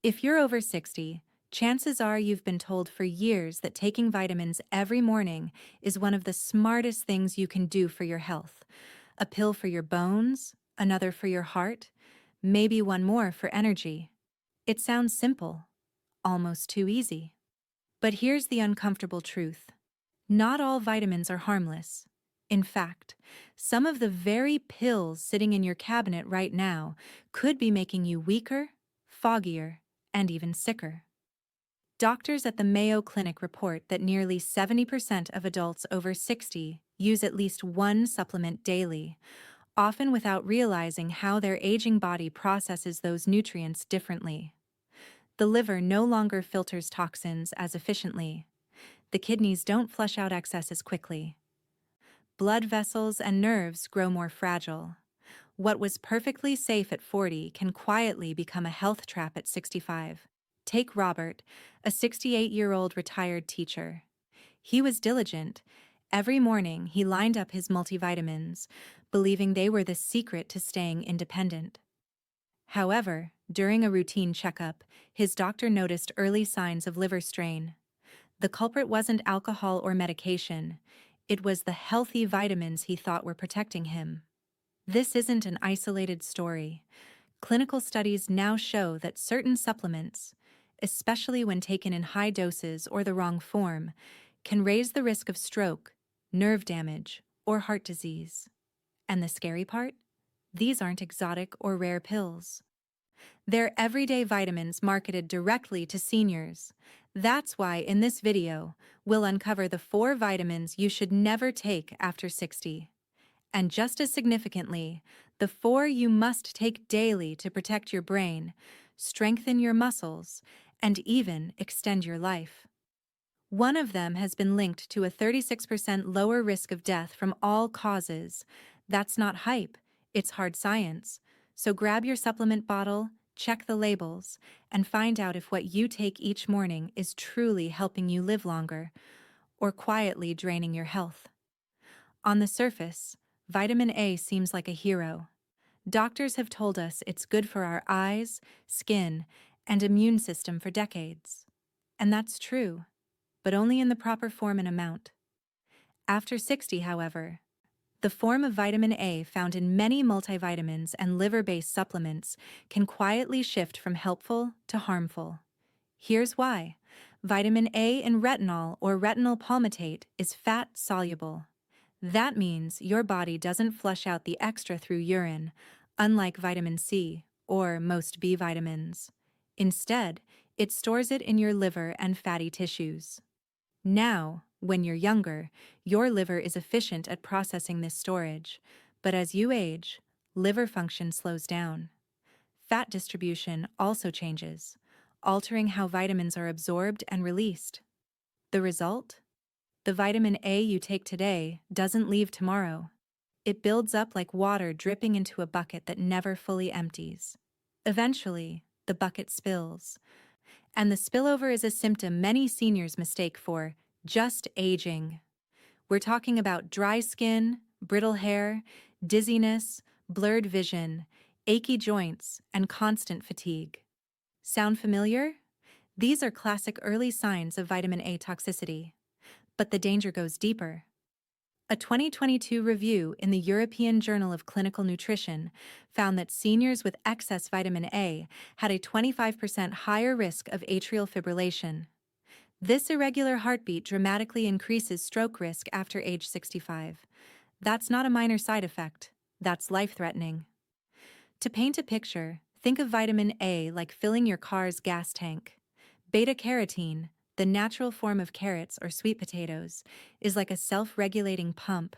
If you're over 60, chances are you've been told for years that taking vitamins every morning is one of the smartest things you can do for your health. A pill for your bones, another for your heart, maybe one more for energy. It sounds simple, almost too easy. But here's the uncomfortable truth. Not all vitamins are harmless. In fact, some of the very pills sitting in your cabinet right now could be making you weaker, foggier, and even sicker. Doctors at the Mayo Clinic report that nearly 70% of adults over 60 use at least one supplement daily, often without realizing how their aging body processes those nutrients differently. The liver no longer filters toxins as efficiently. The kidneys don't flush out excess as quickly. Blood vessels and nerves grow more fragile. What was perfectly safe at 40 can quietly become a health trap at 65. Take Robert, a 68-year-old retired teacher. He was diligent. Every morning, he lined up his multivitamins, believing they were the secret to staying independent. However, during a routine checkup, his doctor noticed early signs of liver strain. The culprit wasn't alcohol or medication. It was the healthy vitamins he thought were protecting him. This isn't an isolated story. Clinical studies now show that certain supplements, especially when taken in high doses or the wrong form, can raise the risk of stroke, nerve damage, or heart disease. And the scary part? These aren't exotic or rare pills. They're everyday vitamins marketed directly to seniors. That's why in this video, we'll uncover the 4 vitamins you should never take after 60. And just as significantly, the 4 you must take daily to protect your brain, strengthen your muscles, and even extend your life. One of them has been linked to a 36% lower risk of death from all causes. That's not hype, it's hard science. So grab your supplement bottle, check the labels, and find out if what you take each morning is truly helping you live longer or quietly draining your health. On the surface, vitamin A seems like a hero. Doctors have told us it's good for our eyes, skin, and immune system for decades. And that's true, but only in the proper form and amount. After 60, however, the form of vitamin A found in many multivitamins and liver-based supplements can quietly shift from helpful to harmful. Here's why. Vitamin A in retinol or retinol palmitate is fat-soluble. That means your body doesn't flush out the extra through urine, unlike vitamin C or most B vitamins. Instead, it stores it in your liver and fatty tissues. Now, when you're younger, your liver is efficient at processing this storage, but as you age, liver function slows down. Fat distribution also changes, altering how vitamins are absorbed and released. The result? The vitamin A you take today doesn't leave tomorrow. It builds up like water dripping into a bucket that never fully empties. Eventually, the bucket spills. And the spillover is a symptom many seniors mistake for just aging. We're talking about dry skin, brittle hair, dizziness, blurred vision, achy joints, and constant fatigue. Sound familiar? These are classic early signs of vitamin A toxicity. But the danger goes deeper. A 2022 review in the European Journal of Clinical Nutrition found that seniors with excess vitamin A had a 25% higher risk of atrial fibrillation. This irregular heartbeat dramatically increases stroke risk after age 65. That's not a minor side effect, that's life-threatening. To paint a picture, think of vitamin A like filling your car's gas tank. Beta-carotene, the natural form of carrots or sweet potatoes, is like a self-regulating pump.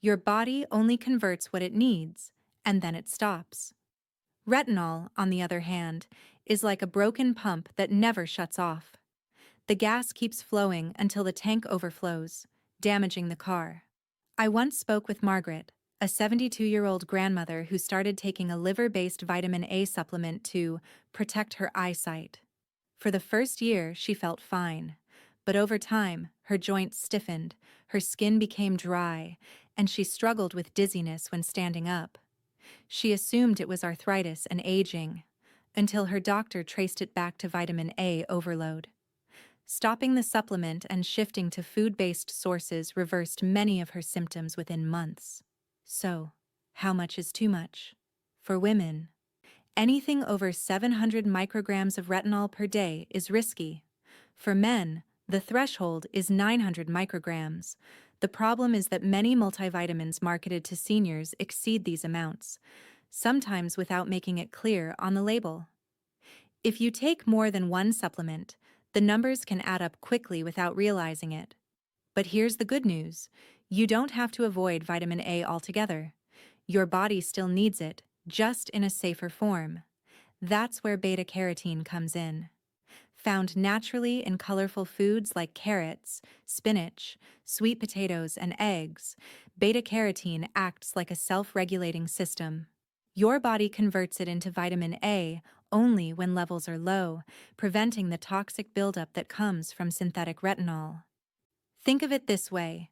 Your body only converts what it needs, and then it stops. Retinol, on the other hand, is like a broken pump that never shuts off. The gas keeps flowing until the tank overflows, damaging the car. I once spoke with Margaret, a 72-year-old grandmother who started taking a liver-based vitamin A supplement to protect her eyesight. For the first year, she felt fine, but over time, her joints stiffened, her skin became dry, and she struggled with dizziness when standing up. She assumed it was arthritis and aging, until her doctor traced it back to vitamin A overload. Stopping the supplement and shifting to food-based sources reversed many of her symptoms within months. So, how much is too much? For women, anything over 700 micrograms of retinol per day is risky. For men, the threshold is 900 micrograms. The problem is that many multivitamins marketed to seniors exceed these amounts, sometimes without making it clear on the label. If you take more than one supplement, the numbers can add up quickly without realizing it. But here's the good news. You don't have to avoid vitamin A altogether. Your body still needs it, just in a safer form. That's where beta-carotene comes in. Found naturally in colorful foods like carrots, spinach, sweet potatoes, and eggs, beta-carotene acts like a self-regulating system. Your body converts it into vitamin A only when levels are low, preventing the toxic buildup that comes from synthetic retinol. Think of it this way.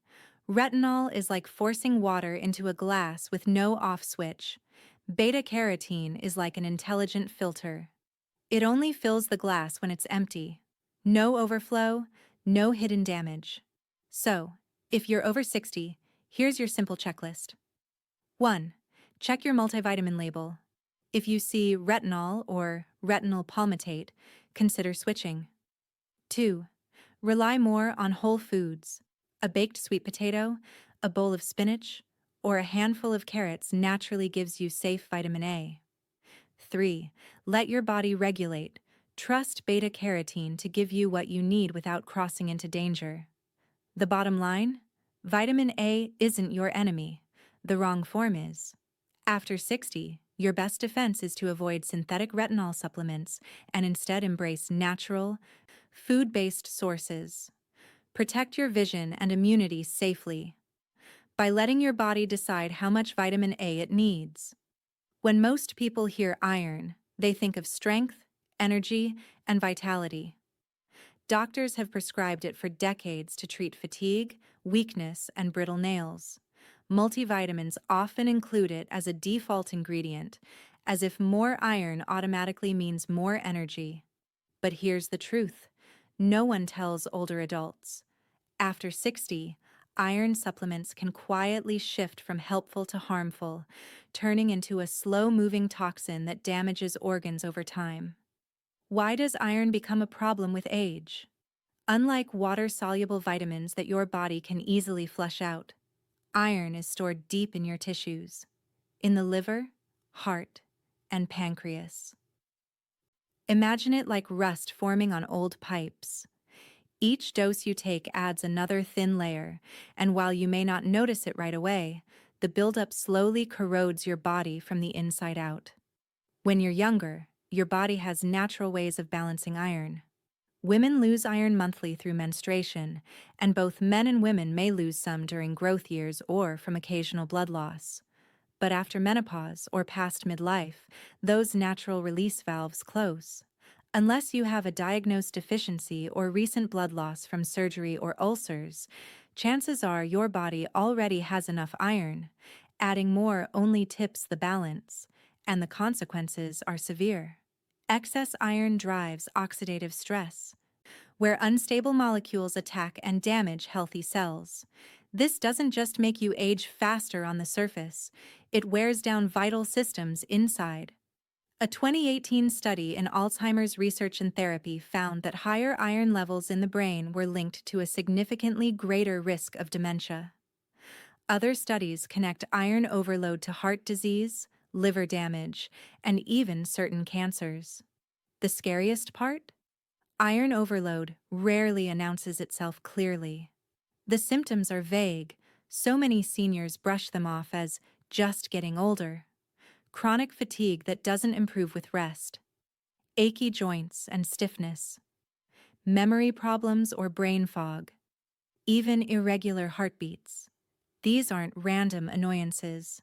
Retinol is like forcing water into a glass with no off switch. Beta-carotene is like an intelligent filter. It only fills the glass when it's empty. No overflow, no hidden damage. So, if you're over 60, here's your simple checklist. 1. Check your multivitamin label. If you see retinol or retinol palmitate, consider switching. 2. Rely more on whole foods. A baked sweet potato, a bowl of spinach, or a handful of carrots naturally gives you safe vitamin A. 3. Let your body regulate. Trust beta-carotene to give you what you need without crossing into danger. The bottom line? Vitamin A isn't your enemy. The wrong form is. After 60, your best defense is to avoid synthetic retinol supplements and instead embrace natural, food-based sources. Protect your vision and immunity safely by letting your body decide how much vitamin A it needs. When most people hear iron, they think of strength, energy, and vitality. Doctors have prescribed it for decades to treat fatigue, weakness, and brittle nails. Multivitamins often include it as a default ingredient, as if more iron automatically means more energy. But here's the truth. No one tells older adults. After 60, iron supplements can quietly shift from helpful to harmful, turning into a slow-moving toxin that damages organs over time. Why does iron become a problem with age? Unlike water-soluble vitamins that your body can easily flush out, iron is stored deep in your tissues, in the liver, heart, and pancreas. Imagine it like rust forming on old pipes. Each dose you take adds another thin layer, and while you may not notice it right away, the buildup slowly corrodes your body from the inside out. When you're younger, your body has natural ways of balancing iron. Women lose iron monthly through menstruation, and both men and women may lose some during growth years or from occasional blood loss. But after menopause or past midlife, those natural release valves close. Unless you have a diagnosed deficiency or recent blood loss from surgery or ulcers, chances are your body already has enough iron. Adding more only tips the balance, and the consequences are severe. Excess iron drives oxidative stress, where unstable molecules attack and damage healthy cells. This doesn't just make you age faster on the surface, it wears down vital systems inside. A 2018 study in Alzheimer's Research and Therapy found that higher iron levels in the brain were linked to a significantly greater risk of dementia. Other studies connect iron overload to heart disease, liver damage, and even certain cancers. The scariest part? Iron overload rarely announces itself clearly. The symptoms are vague. So many seniors brush them off as just getting older. Chronic fatigue that doesn't improve with rest. Achy joints and stiffness. Memory problems or brain fog. Even irregular heartbeats. These aren't random annoyances.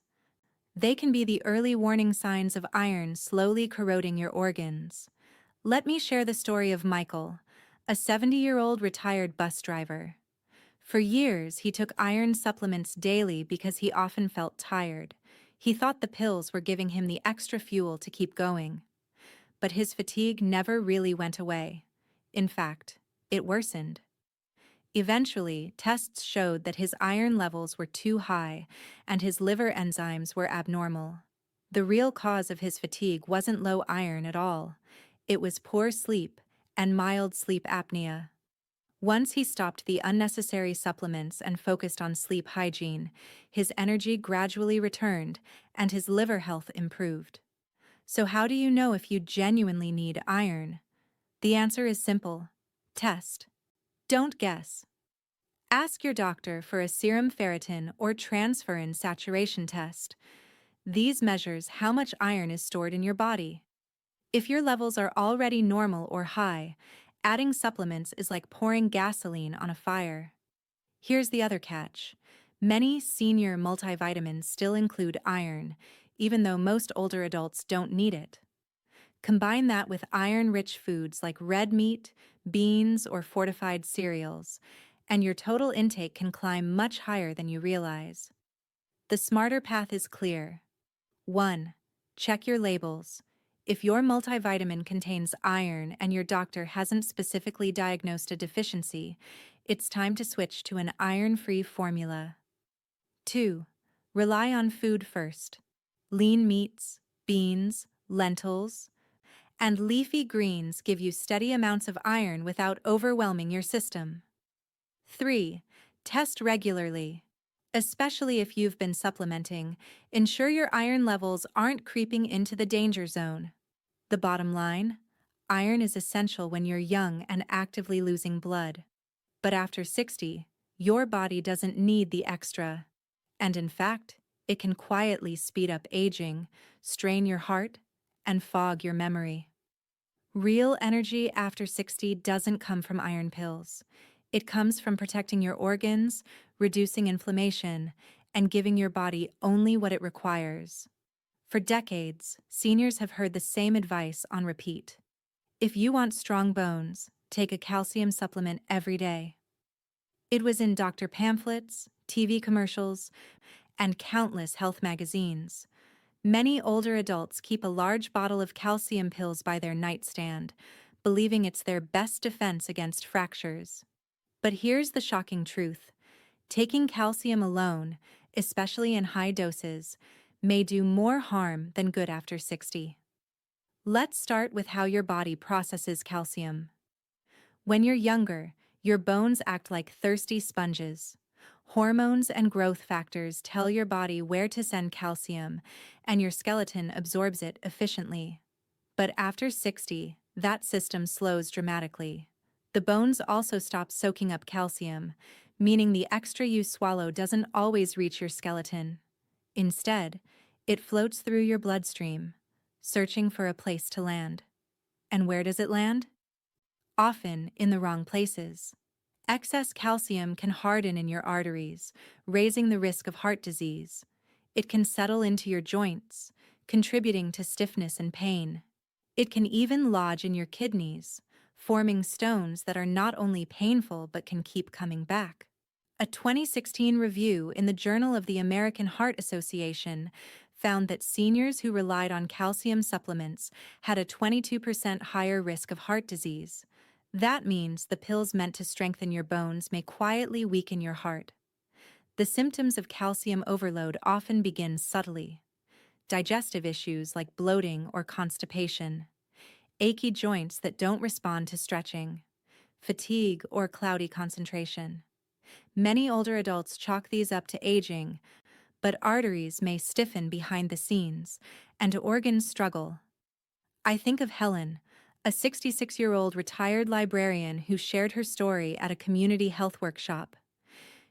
They can be the early warning signs of iron slowly corroding your organs. Let me share the story of Michael, a 70-year-old retired bus driver. For years, he took iron supplements daily because he often felt tired. He thought the pills were giving him the extra fuel to keep going. but his fatigue never really went away. In fact, it worsened. Eventually, tests showed that his iron levels were too high and his liver enzymes were abnormal. The real cause of his fatigue wasn't low iron at all. It was poor sleep and mild sleep apnea. Once he stopped the unnecessary supplements and focused on sleep hygiene, his energy gradually returned and his liver health improved. So how do you know if you genuinely need iron? The answer is simple. Test. Don't guess. Ask your doctor for a serum ferritin or transferrin saturation test. These measures how much iron is stored in your body. If your levels are already normal or high, adding supplements is like pouring gasoline on a fire. Here's the other catch. Many senior multivitamins still include iron, even though most older adults don't need it. Combine that with iron-rich foods like red meat, beans, or fortified cereals, and your total intake can climb much higher than you realize. The smarter path is clear. 1. Check your labels. If your multivitamin contains iron and your doctor hasn't specifically diagnosed a deficiency, it's time to switch to an iron-free formula. 2. Rely on food first. Lean meats, beans, lentils, and leafy greens give you steady amounts of iron without overwhelming your system. 3. Test regularly. Especially if you've been supplementing, ensure your iron levels aren't creeping into the danger zone. The bottom line? Iron is essential when you're young and actively losing blood. But after 60, your body doesn't need the extra. And in fact, it can quietly speed up aging, strain your heart, and fog your memory. Real energy after 60 doesn't come from iron pills. It comes from protecting your organs, reducing inflammation, and giving your body only what it requires. For decades, seniors have heard the same advice on repeat. If you want strong bones, take a calcium supplement every day. It was in doctor pamphlets, TV commercials, and countless health magazines. Many older adults keep a large bottle of calcium pills by their nightstand, believing it's their best defense against fractures. But here's the shocking truth. Taking calcium alone, especially in high doses, may do more harm than good after 60. Let's start with how your body processes calcium. When you're younger, your bones act like thirsty sponges. Hormones and growth factors tell your body where to send calcium, and your skeleton absorbs it efficiently. But after 60, that system slows dramatically. The bones also stop soaking up calcium, meaning the extra you swallow doesn't always reach your skeleton. Instead, it floats through your bloodstream, searching for a place to land. And where does it land? Often in the wrong places. Excess calcium can harden in your arteries, raising the risk of heart disease. It can settle into your joints, contributing to stiffness and pain. It can even lodge in your kidneys, forming stones that are not only painful but can keep coming back. A 2016 review in the Journal of the American Heart Association found that seniors who relied on calcium supplements had a 22% higher risk of heart disease. That means the pills meant to strengthen your bones may quietly weaken your heart. The symptoms of calcium overload often begin subtly. Digestive issues like bloating or constipation, achy joints that don't respond to stretching, fatigue or cloudy concentration. Many older adults chalk these up to aging, but arteries may stiffen behind the scenes, and organs struggle. I think of Helen, a 66-year-old retired librarian who shared her story at a community health workshop.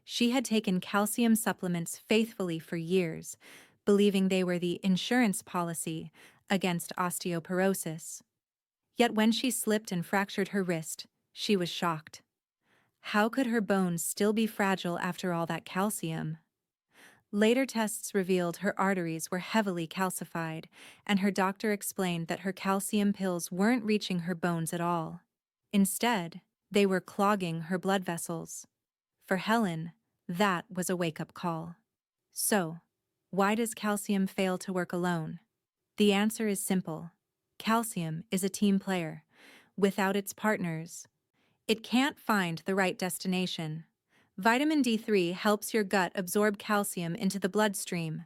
She had taken calcium supplements faithfully for years, believing they were the insurance policy against osteoporosis. Yet when she slipped and fractured her wrist, she was shocked. How could her bones still be fragile after all that calcium? Later tests revealed her arteries were heavily calcified, and her doctor explained that her calcium pills weren't reaching her bones at all. Instead, they were clogging her blood vessels. For Helen, that was a wake-up call. So, why does calcium fail to work alone? The answer is simple. Calcium is a team player. Without its partners, it can't find the right destination. Vitamin D3 helps your gut absorb calcium into the bloodstream.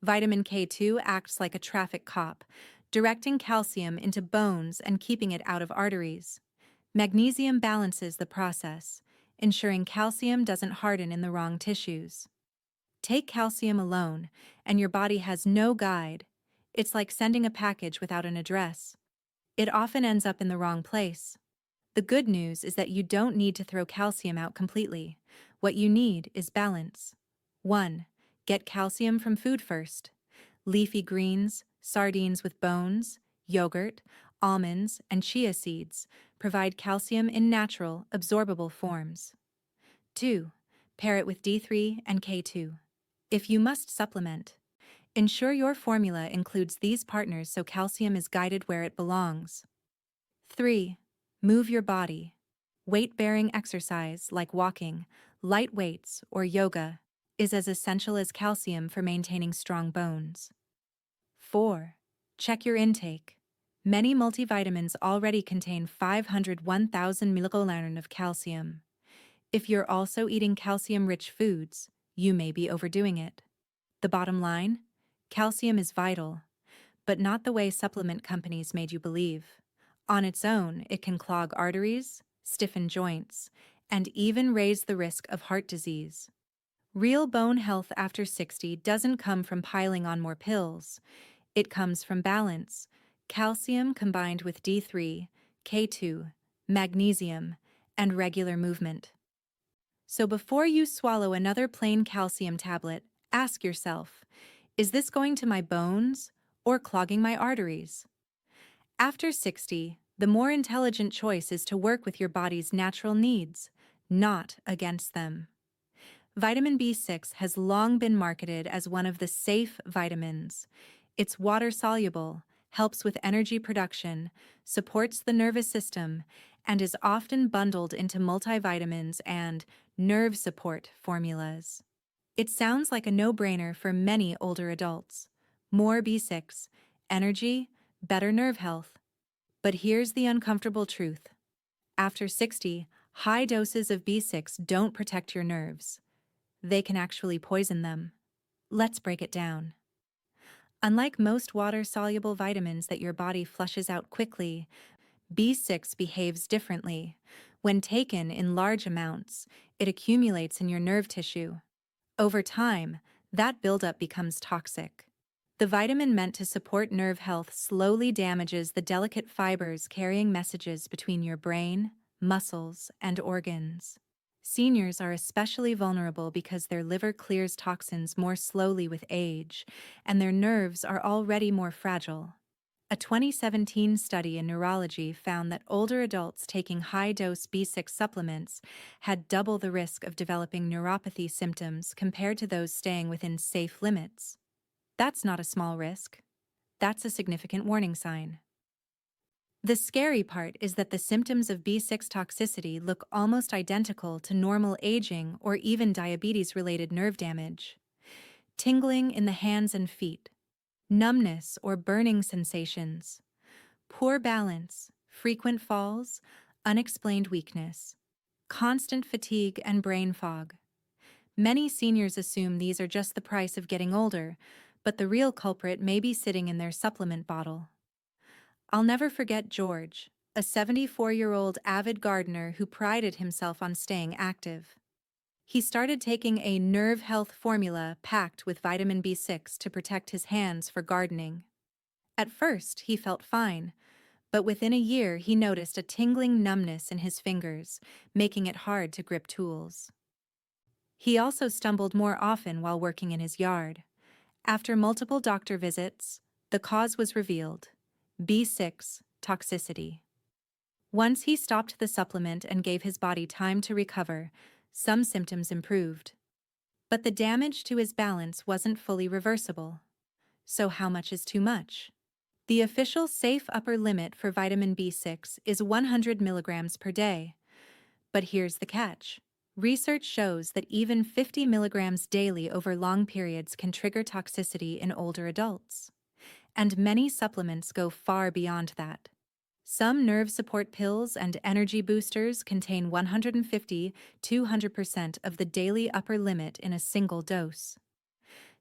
Vitamin K2 acts like a traffic cop, directing calcium into bones and keeping it out of arteries. Magnesium balances the process, ensuring calcium doesn't harden in the wrong tissues. Take calcium alone, and your body has no guide. It's like sending a package without an address. It often ends up in the wrong place. The good news is that you don't need to throw calcium out completely. What you need is balance. 1. Get calcium from food first. Leafy greens, sardines with bones, yogurt, almonds, and chia seeds provide calcium in natural, absorbable forms. 2. Pair it with D3 and K2. If you must supplement, ensure your formula includes these partners so calcium is guided where it belongs. 3. Move your body. Weight-bearing exercise like walking, light weights, or yoga is as essential as calcium for maintaining strong bones. 4. Check your intake. Many multivitamins already contain 501,000 milligrams of calcium. If you're also eating calcium-rich foods, you may be overdoing it. The bottom line? Calcium is vital, but not the way supplement companies made you believe. On its own, it can clog arteries, stiffen joints, and even raise the risk of heart disease. Real bone health after 60 doesn't come from piling on more pills. It comes from balance, calcium combined with D3, K2, magnesium, and regular movement. So before you swallow another plain calcium tablet, ask yourself, is this going to my bones or clogging my arteries? After 60, the more intelligent choice is to work with your body's natural needs, not against them. Vitamin B6 has long been marketed as one of the safe vitamins. It's water-soluble, helps with energy production, supports the nervous system, and is often bundled into multivitamins and nerve support formulas. It sounds like a no-brainer for many older adults. More B6, energy, better nerve health. But here's the uncomfortable truth. After 60, high doses of B6 don't protect your nerves. They can actually poison them. Let's break it down. Unlike most water-soluble vitamins that your body flushes out quickly, B6 behaves differently. When taken in large amounts, it accumulates in your nerve tissue. Over time, that buildup becomes toxic. The vitamin meant to support nerve health slowly damages the delicate fibers carrying messages between your brain, muscles, and organs. Seniors are especially vulnerable because their liver clears toxins more slowly with age, and their nerves are already more fragile. A 2017 study in neurology found that older adults taking high-dose B6 supplements had double the risk of developing neuropathy symptoms compared to those staying within safe limits. That's not a small risk. That's a significant warning sign. The scary part is that the symptoms of B6 toxicity look almost identical to normal aging or even diabetes-related nerve damage. Tingling in the hands and feet, numbness or burning sensations, poor balance, frequent falls, unexplained weakness, constant fatigue and brain fog. Many seniors assume these are just the price of getting older, but the real culprit may be sitting in their supplement bottle. I'll never forget George, a 74-year-old avid gardener who prided himself on staying active. He started taking a nerve health formula packed with vitamin B6 to protect his hands for gardening. At first, he felt fine, but within a year he noticed a tingling numbness in his fingers, making it hard to grip tools. He also stumbled more often while working in his yard. After multiple doctor visits, the cause was revealed: B6 toxicity. Once he stopped the supplement and gave his body time to recover, some symptoms improved. But the damage to his balance wasn't fully reversible. So how much is too much? The official safe upper limit for vitamin B6 is 100 milligrams per day. But here's the catch. Research shows that even 50 milligrams daily over long periods can trigger toxicity in older adults. and many supplements go far beyond that. Some nerve support pills and energy boosters contain 150–200% of the daily upper limit in a single dose.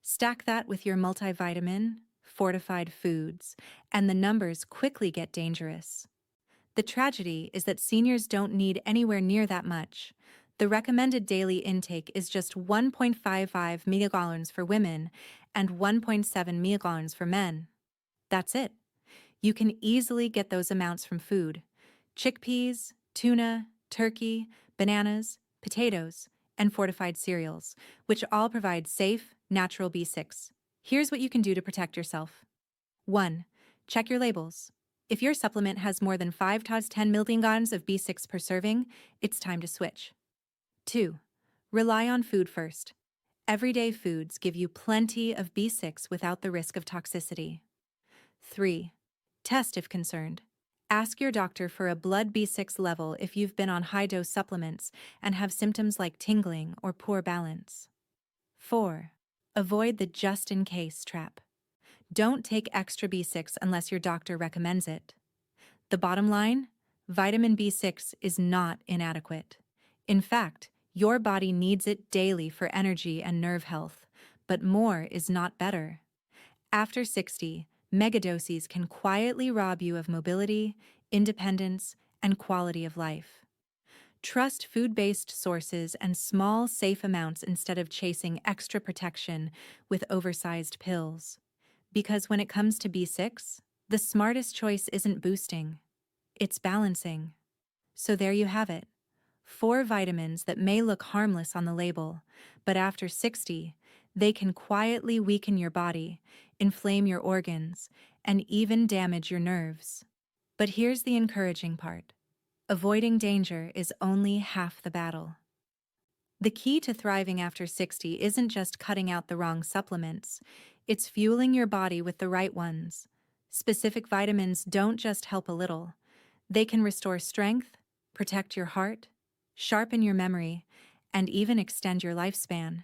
Stack that with your multivitamin, fortified foods, and the numbers quickly get dangerous. The tragedy is that seniors don't need anywhere near that much. The recommended daily intake is just 1.55 milligrams for women and 1.7 milligrams for men. That's it. You can easily get those amounts from food: chickpeas, tuna, turkey, bananas, potatoes, and fortified cereals, which all provide safe, natural B6. Here's what you can do to protect yourself. 1. Check your labels. If your supplement has more than 5 to 10 milligrams of B6 per serving, it's time to switch. 2. Rely on food first. Everyday foods give you plenty of B6 without the risk of toxicity. 3. Test if concerned. Ask your doctor for a blood B6 level if you've been on high-dose supplements and have symptoms like tingling or poor balance. 4. Avoid the just-in-case trap. Don't take extra B6 unless your doctor recommends it. The bottom line? Vitamin B6 is not inadequate. In fact, your body needs it daily for energy and nerve health, but more is not better. After 60, megadoses can quietly rob you of mobility, independence, and quality of life. Trust food-based sources and small, safe amounts instead of chasing extra protection with oversized pills. Because when it comes to B6, the smartest choice isn't boosting, it's balancing. So there you have it. 4 vitamins that may look harmless on the label, but after 60, they can quietly weaken your body, inflame your organs, and even damage your nerves. But here's the encouraging part. Avoiding danger is only half the battle. The key to thriving after 60 isn't just cutting out the wrong supplements, it's fueling your body with the right ones. Specific vitamins don't just help a little. They can restore strength, protect your heart, sharpen your memory, and even extend your lifespan.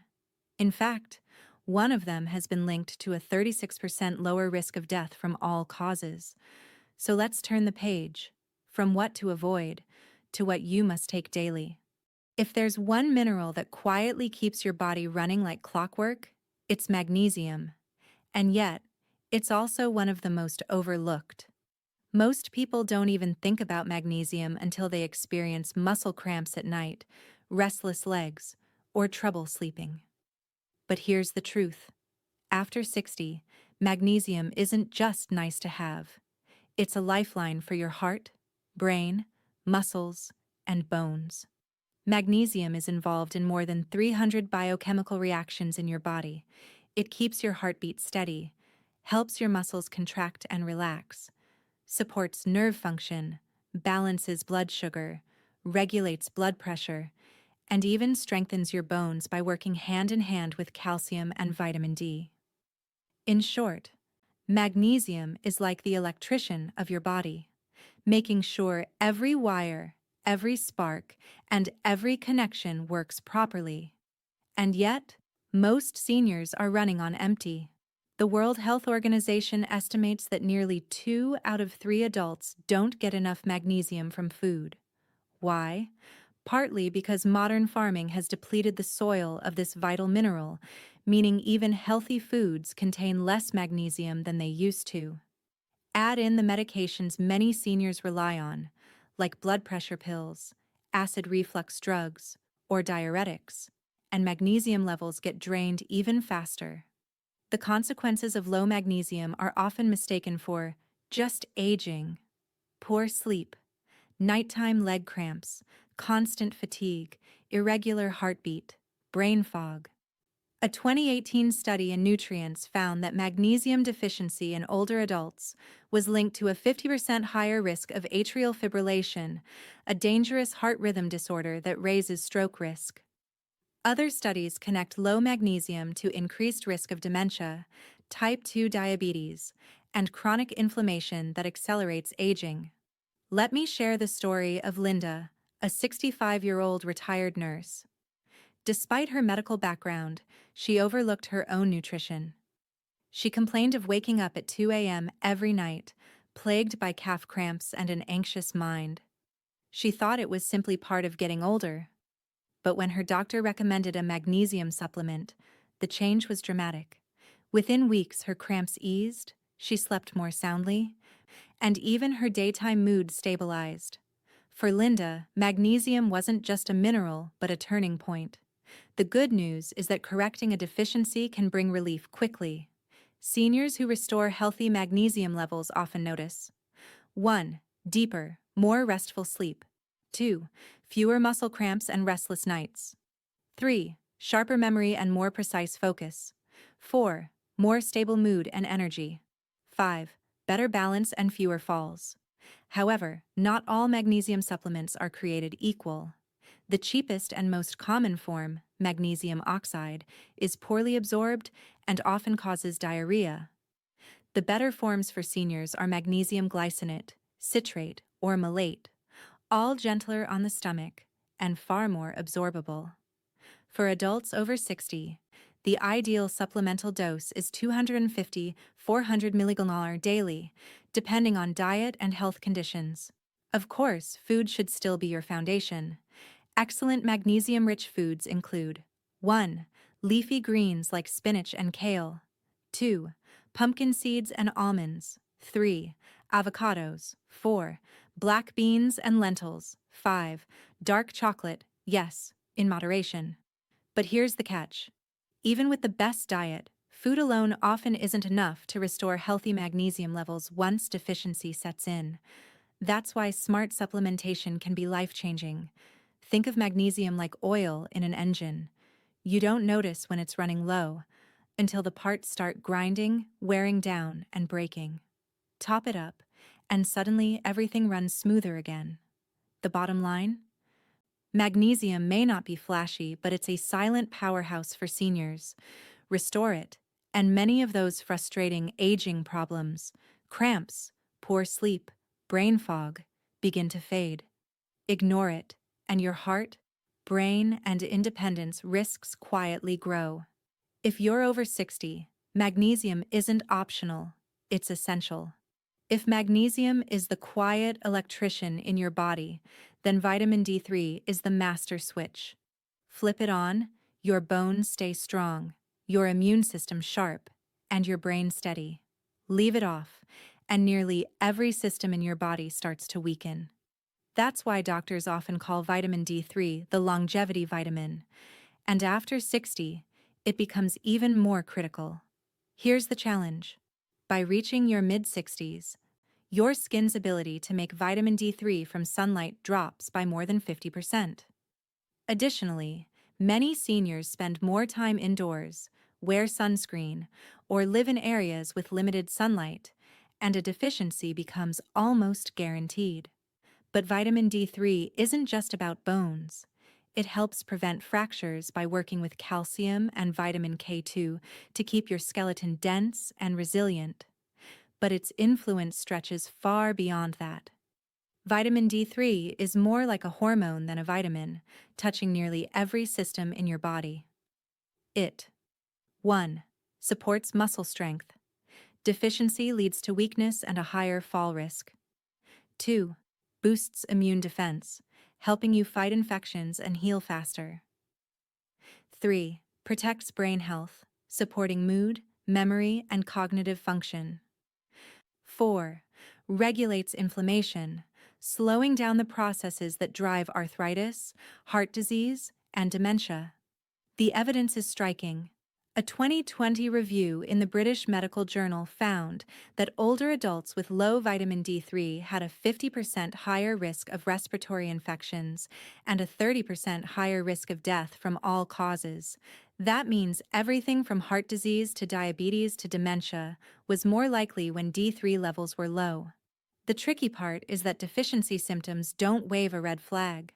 In fact, one of them has been linked to a 36% lower risk of death from all causes. So let's turn the page, from what to avoid to what you must take daily. If there's one mineral that quietly keeps your body running like clockwork, it's magnesium. And yet, it's also one of the most overlooked. Most people don't even think about magnesium until they experience muscle cramps at night, restless legs, or trouble sleeping. But here's the truth. After 60, magnesium isn't just nice to have. It's a lifeline for your heart, brain, muscles, and bones. Magnesium is involved in more than 300 biochemical reactions in your body. It keeps your heartbeat steady, helps your muscles contract and relax, supports nerve function, balances blood sugar, regulates blood pressure, and even strengthens your bones by working hand in hand with calcium and vitamin D. In short, magnesium is like the electrician of your body, making sure every wire, every spark, and every connection works properly. And yet, most seniors are running on empty. The World Health Organization estimates that nearly 2 out of 3 adults don't get enough magnesium from food. Why? Partly because modern farming has depleted the soil of this vital mineral, meaning even healthy foods contain less magnesium than they used to. Add in the medications many seniors rely on, like blood pressure pills, acid reflux drugs, or diuretics, and magnesium levels get drained even faster. The consequences of low magnesium are often mistaken for just aging, poor sleep, nighttime leg cramps, constant fatigue, irregular heartbeat, brain fog. A 2018 study in Nutrients found that magnesium deficiency in older adults was linked to a 50% higher risk of atrial fibrillation, a dangerous heart rhythm disorder that raises stroke risk. Other studies connect low magnesium to increased risk of dementia, type 2 diabetes, and chronic inflammation that accelerates aging. Let me share the story of Linda, a 65-year-old retired nurse. Despite her medical background, she overlooked her own nutrition. She complained of waking up at 2 a.m. every night, plagued by calf cramps and an anxious mind. She thought it was simply part of getting older. But when her doctor recommended a magnesium supplement, the change was dramatic. Within weeks, her cramps eased, she slept more soundly, and even her daytime mood stabilized. For Linda, magnesium wasn't just a mineral, but a turning point. The good news is that correcting a deficiency can bring relief quickly. Seniors who restore healthy magnesium levels often notice 1. Deeper, more restful sleep. 2. Fewer muscle cramps and restless nights. 3. Sharper memory and more precise focus. 4. More stable mood and energy. 5. Better balance and fewer falls. However, not all magnesium supplements are created equal. The cheapest and most common form, magnesium oxide, is poorly absorbed and often causes diarrhea. The better forms for seniors are magnesium glycinate, citrate, or malate, all gentler on the stomach and far more absorbable. For adults over 60, the ideal supplemental dose is 250-400 mg daily, depending on diet and health conditions. Of course, food should still be your foundation. Excellent magnesium-rich foods include 1. Leafy greens like spinach and kale. 2. Pumpkin seeds and almonds. 3. Avocados. 4. Black beans and lentils. 5. Dark chocolate, yes, in moderation. But here's the catch. Even with the best diet, food alone often isn't enough to restore healthy magnesium levels once deficiency sets in. That's why smart supplementation can be life-changing. Think of magnesium like oil in an engine. You don't notice when it's running low until the parts start grinding, wearing down, and breaking. Top it up, and suddenly everything runs smoother again. The bottom line? Magnesium may not be flashy, but it's a silent powerhouse for seniors. Restore it, and many of those frustrating aging problems, cramps, poor sleep, brain fog, begin to fade. Ignore it, and your heart, brain, and independence risks quietly grow. If you're over 60, magnesium isn't optional, it's essential. If magnesium is the quiet electrician in your body, then vitamin D3 is the master switch. Flip it on, your bones stay strong, your immune system sharp, and your brain steady. Leave it off, and nearly every system in your body starts to weaken. That's why doctors often call vitamin D3 the longevity vitamin. And after 60, it becomes even more critical. Here's the challenge. By reaching your mid-60s, your skin's ability to make vitamin D3 from sunlight drops by more than 50%. Additionally, many seniors spend more time indoors, wear sunscreen, or live in areas with limited sunlight, and a deficiency becomes almost guaranteed. But vitamin D3 isn't just about bones. It helps prevent fractures by working with calcium and vitamin K2 to keep your skeleton dense and resilient. But its influence stretches far beyond that. Vitamin D3 is more like a hormone than a vitamin, touching nearly every system in your body. It 1. Supports muscle strength. Deficiency leads to weakness and a higher fall risk. 2. Boosts immune defense, helping you fight infections and heal faster. 3. Protects brain health, supporting mood, memory, and cognitive function. 4. Regulates inflammation, slowing down the processes that drive arthritis, heart disease, and dementia. The evidence is striking. A 2020 review in the British Medical Journal found that older adults with low vitamin D3 had a 50% higher risk of respiratory infections and a 30% higher risk of death from all causes. That means everything from heart disease to diabetes to dementia was more likely when D3 levels were low. The tricky part is that deficiency symptoms don't wave a red flag.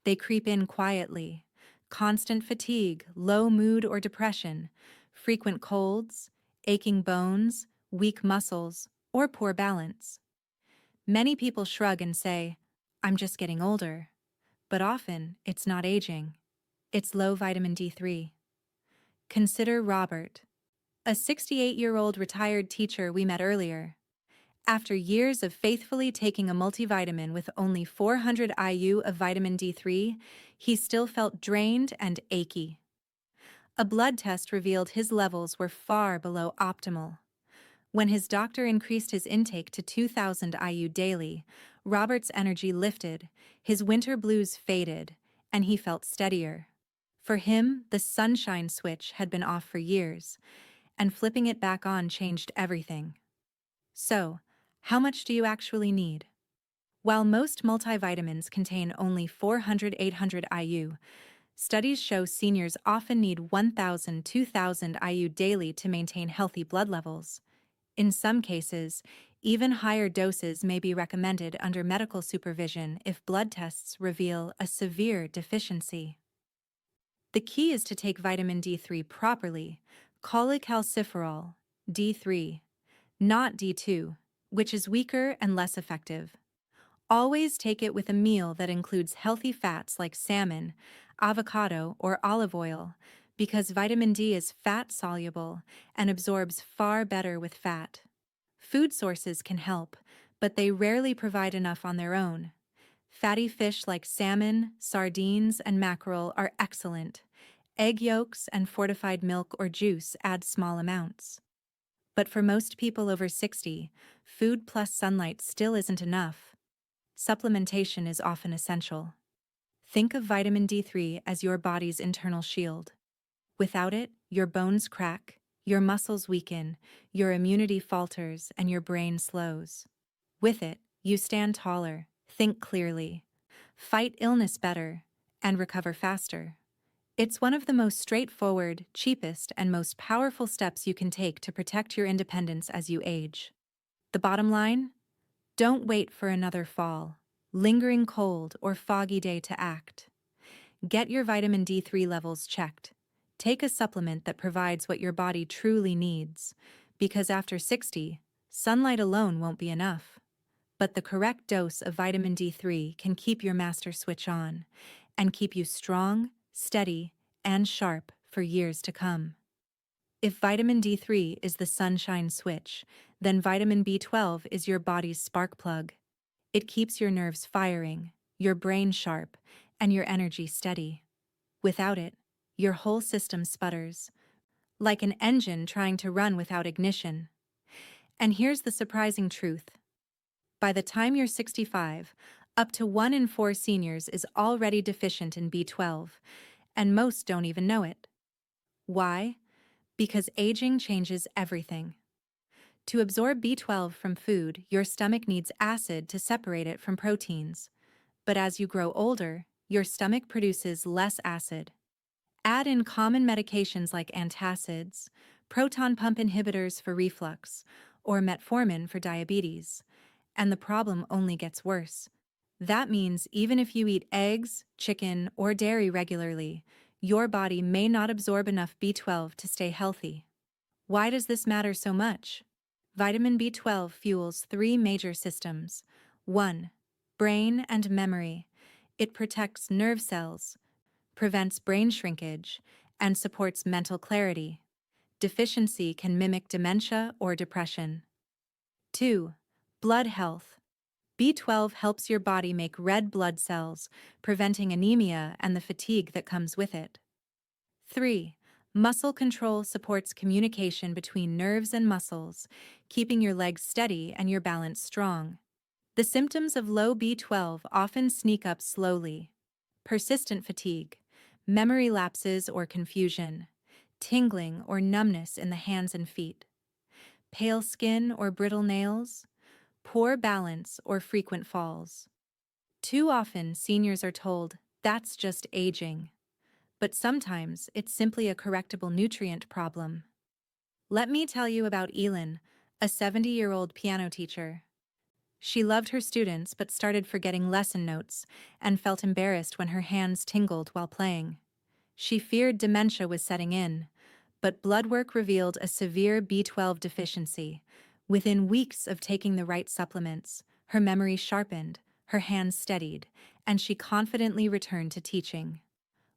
They creep in quietly. Constant fatigue, low mood or depression, frequent colds, aching bones, weak muscles, or poor balance. Many people shrug and say, "I'm just getting older." But often, it's not aging. It's low vitamin D3. Consider Robert. a 68-year-old retired teacher we met earlier. After years of faithfully taking a multivitamin with only 400 IU of vitamin D3, he still felt drained and achy. A blood test revealed his levels were far below optimal. When his doctor increased his intake to 2,000 IU daily, Robert's energy lifted, his winter blues faded, and he felt steadier. For him, the sunshine switch had been off for years, and flipping it back on changed everything. So, how much do you actually need? While most multivitamins contain only 400-800 IU, studies show seniors often need 1,000-2,000 IU daily to maintain healthy blood levels. In some cases, even higher doses may be recommended under medical supervision if blood tests reveal a severe deficiency. The key is to take vitamin D3 properly, cholecalciferol, D3, not D2, which is weaker and less effective. Always take it with a meal that includes healthy fats like salmon, avocado, or olive oil, because vitamin D is fat-soluble and absorbs far better with fat. Food sources can help, but they rarely provide enough on their own. Fatty fish like salmon, sardines, and mackerel are excellent. Egg yolks and fortified milk or juice add small amounts. But for most people over 60, food plus sunlight still isn't enough. Supplementation is often essential. Think of vitamin D3 as your body's internal shield. Without it, your bones crack, your muscles weaken, your immunity falters, and your brain slows. With it, you stand taller, think clearly, fight illness better, and recover faster. It's one of the most straightforward, cheapest, and most powerful steps you can take to protect your independence as you age. The bottom line? Don't wait for another fall, lingering cold, or foggy day to act. Get your vitamin D3 levels checked. Take a supplement that provides what your body truly needs, because after 60, sunlight alone won't be enough. But the correct dose of vitamin D3 can keep your master switch on and keep you strong, steady, and sharp for years to come. If vitamin D3 is the sunshine switch, then vitamin B12 is your body's spark plug. It keeps your nerves firing, your brain sharp, and your energy steady. Without it, your whole system sputters, like an engine trying to run without ignition. And here's the surprising truth. By the time you're 65, up to 1 in 4 seniors is already deficient in B12, and most don't even know it. Why? Because aging changes everything. To absorb B12 from food, your stomach needs acid to separate it from proteins. But as you grow older, your stomach produces less acid. Add in common medications like antacids, proton pump inhibitors for reflux, or metformin for diabetes, and the problem only gets worse. That means even if you eat eggs, chicken, or dairy regularly, your body may not absorb enough B12 to stay healthy. Why does this matter so much? Vitamin B12 fuels 3 major systems. 1. Brain and memory. It protects nerve cells, prevents brain shrinkage, and supports mental clarity. Deficiency can mimic dementia or depression. 2. Blood health. B12 helps your body make red blood cells, preventing anemia and the fatigue that comes with it. 3. Muscle control supports communication between nerves and muscles, keeping your legs steady and your balance strong. The symptoms of low B12 often sneak up slowly. Persistent fatigue, memory lapses or confusion, tingling or numbness in the hands and feet, pale skin or brittle nails, poor balance or frequent falls. Too often, seniors are told, "That's just aging." But sometimes it's simply a correctable nutrient problem. Let me tell you about Elin, a 70-year-old piano teacher. She loved her students but started forgetting lesson notes and felt embarrassed when her hands tingled while playing. She feared dementia was setting in, but blood work revealed a severe B12 deficiency. Within weeks of taking the right supplements, her memory sharpened, her hands steadied, and she confidently returned to teaching.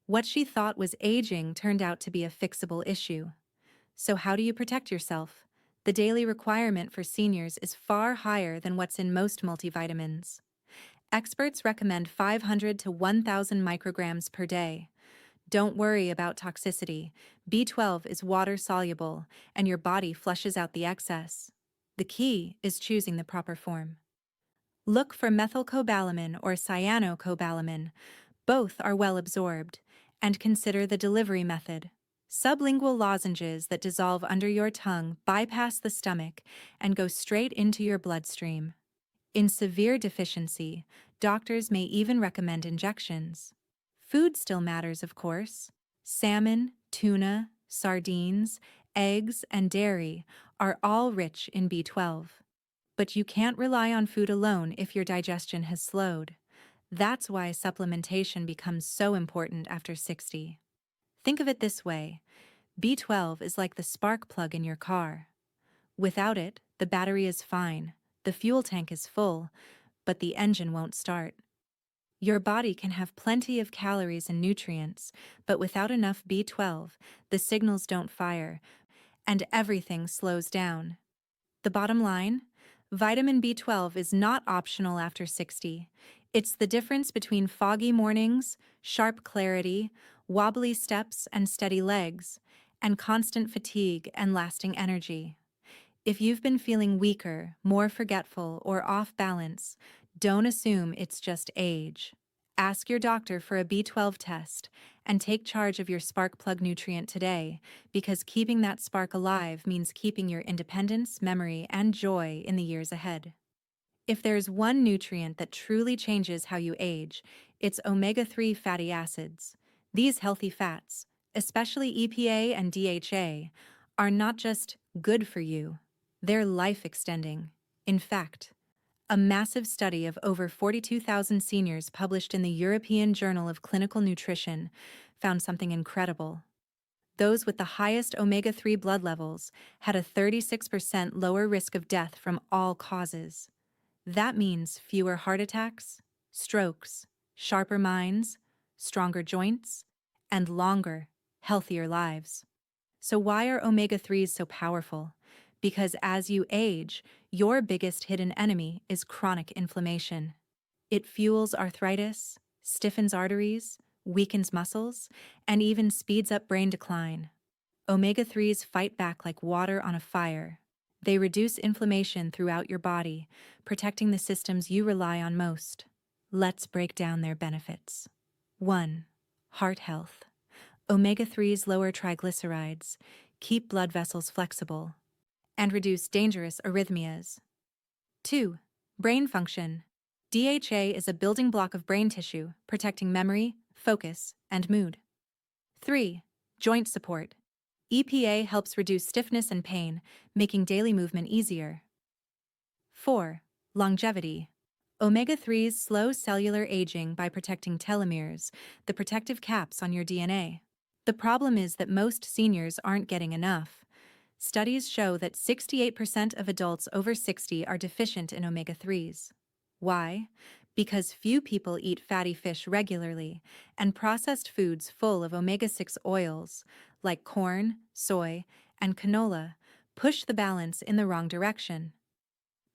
What she thought was aging turned out to be a fixable issue. So, how do you protect yourself? The daily requirement for seniors is far higher than what's in most multivitamins. Experts recommend 500 to 1,000 micrograms per day. Don't worry about toxicity. B12 is water soluble, and your body flushes out the excess. The key is choosing the proper form. Look for methylcobalamin or cyanocobalamin. Both are well absorbed, and consider the delivery method. Sublingual lozenges that dissolve under your tongue bypass the stomach and go straight into your bloodstream. In severe deficiency, doctors may even recommend injections. Food still matters, of course. Salmon, tuna, sardines, eggs, and dairy are all rich in B12. But you can't rely on food alone if your digestion has slowed. That's why supplementation becomes so important after 60. Think of it this way: B12 is like the spark plug in your car. Without it, the battery is fine, the fuel tank is full, but the engine won't start. Your body can have plenty of calories and nutrients, but without enough B12, the signals don't fire, and everything slows down. The bottom line? Vitamin B12 is not optional after 60. It's the difference between foggy mornings, sharp clarity, wobbly steps and steady legs, and constant fatigue and lasting energy. If you've been feeling weaker, more forgetful, or off balance, don't assume it's just age. Ask your doctor for a B12 test and take charge of your spark plug nutrient today, because keeping that spark alive means keeping your independence, memory, and joy in the years ahead. If there's one nutrient that truly changes how you age, it's omega-3 fatty acids. These healthy fats, especially EPA and DHA, are not just good for you, they're life-extending. In fact, a massive study of over 42,000 seniors published in the European Journal of Clinical Nutrition found something incredible. Those with the highest omega-3 blood levels had a 36% lower risk of death from all causes. That means fewer heart attacks, strokes, sharper minds, stronger joints, and longer, healthier lives. So why are omega-3s so powerful? Because as you age, your biggest hidden enemy is chronic inflammation. It fuels arthritis, stiffens arteries, weakens muscles, and even speeds up brain decline. Omega-3s fight back like water on a fire. They reduce inflammation throughout your body, protecting the systems you rely on most. Let's break down their benefits. 1. Heart health. Omega-3s lower triglycerides, keep blood vessels flexible, and reduce dangerous arrhythmias. 2. Brain function. DHA is a building block of brain tissue, protecting memory, focus, and mood. 3. Joint support. EPA helps reduce stiffness and pain, making daily movement easier. 4. Longevity. Omega-3s slow cellular aging by protecting telomeres, the protective caps on your DNA. The problem is that most seniors aren't getting enough. Studies show that 68% of adults over 60 are deficient in omega-3s. Why? Because few people eat fatty fish regularly, and processed foods full of omega-6 oils, like corn, soy, and canola, push the balance in the wrong direction.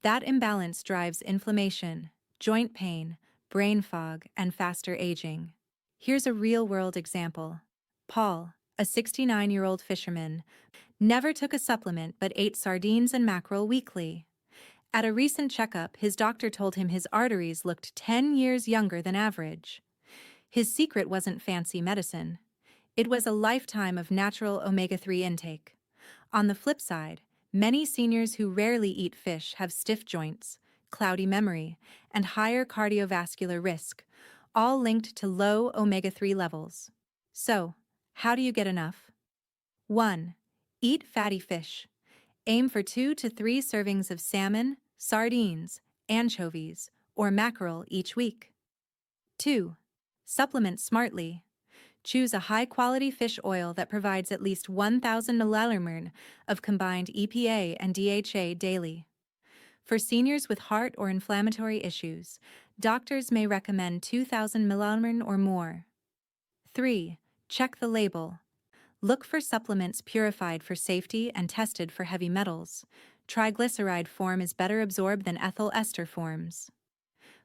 That imbalance drives inflammation, joint pain, brain fog, and faster aging. Here's a real-world example. Paul, a 69-year-old fisherman, never took a supplement but ate sardines and mackerel weekly. At a recent checkup, his doctor told him his arteries looked 10 years younger than average. His secret wasn't fancy medicine. It was a lifetime of natural omega-3 intake. On the flip side, many seniors who rarely eat fish have stiff joints, cloudy memory, and higher cardiovascular risk, all linked to low omega-3 levels. So, how do you get enough? 1. Eat fatty fish. Aim for 2 to 3 servings of salmon, sardines, anchovies, or mackerel each week. 2. Supplement smartly. Choose a high-quality fish oil that provides at least 1,000 milliliters of combined EPA and DHA daily. For seniors with heart or inflammatory issues, doctors may recommend 2,000 milliliters or more. 3. Check the label. Look for supplements purified for safety and tested for heavy metals. Triglyceride form is better absorbed than ethyl ester forms.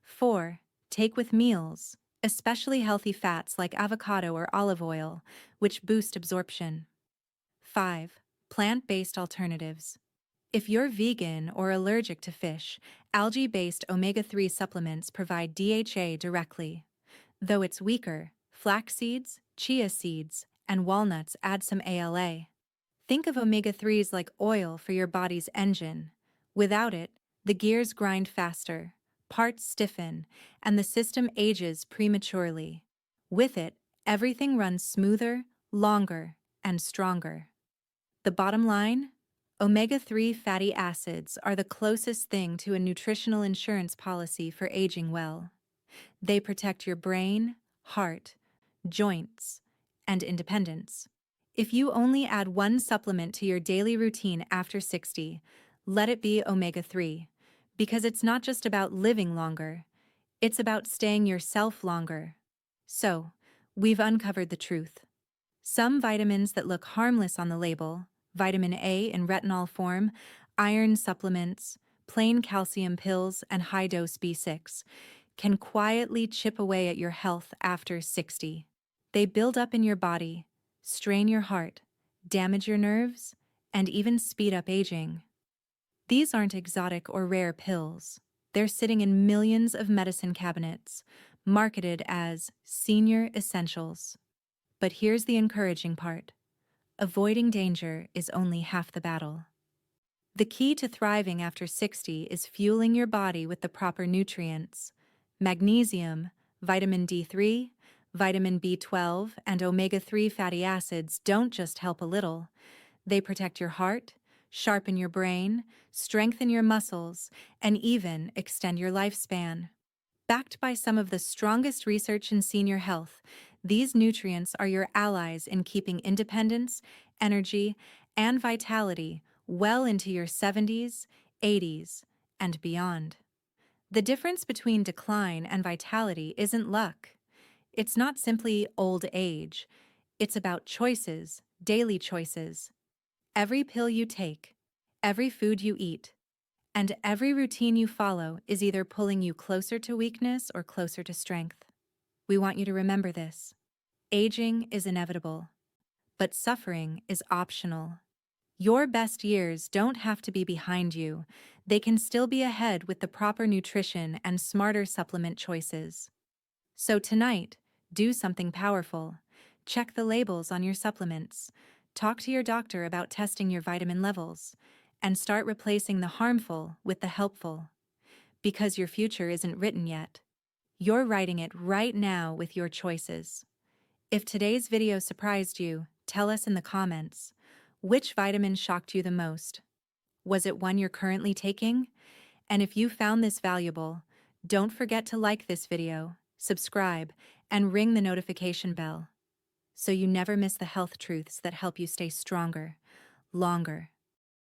4. Take with meals, especially healthy fats like avocado or olive oil, which boost absorption. 5. Plant-based alternatives. If you're vegan or allergic to fish, algae-based omega-3 supplements provide DHA directly. Though it's weaker, flax seeds, chia seeds, and walnuts add some ALA. Think of omega-3s like oil for your body's engine. Without it, the gears grind faster, parts stiffen, and the system ages prematurely. With it, everything runs smoother, longer, and stronger. The bottom line? Omega-3 fatty acids are the closest thing to a nutritional insurance policy for aging well. They protect your brain, heart, joints, and independence. If you only add one supplement to your daily routine after 60, let it be omega-3, because it's not just about living longer, it's about staying yourself longer. So, we've uncovered the truth. Some vitamins that look harmless on the label, vitamin A in retinol form, iron supplements, plain calcium pills, and high-dose B6, can quietly chip away at your health after 60. They build up in your body, strain your heart, damage your nerves, and even speed up aging. These aren't exotic or rare pills. They're sitting in millions of medicine cabinets, marketed as senior essentials. But here's the encouraging part. Avoiding danger is only half the battle. The key to thriving after 60 is fueling your body with the proper nutrients. Magnesium, vitamin D3, vitamin B12, and omega-3 fatty acids don't just help a little. They protect your heart, sharpen your brain, strengthen your muscles, and even extend your lifespan. Backed by some of the strongest research in senior health, these nutrients are your allies in keeping independence, energy, and vitality well into your 70s, 80s, and beyond. The difference between decline and vitality isn't luck. It's not simply old age. It's about choices, daily choices. Every pill you take, every food you eat, and every routine you follow is either pulling you closer to weakness or closer to strength. We want you to remember this. Aging is inevitable, but suffering is optional. Your best years don't have to be behind you. They can still be ahead with the proper nutrition and smarter supplement choices. So tonight, do something powerful. Check the labels on your supplements. Talk to your doctor about testing your vitamin levels. And start replacing the harmful with the helpful. Because your future isn't written yet. You're writing it right now with your choices. If today's video surprised you, tell us in the comments. Which vitamin shocked you the most? Was it one you're currently taking? And if you found this valuable, don't forget to like this video, subscribe, and ring the notification bell so you never miss the health truths that help you stay stronger, longer,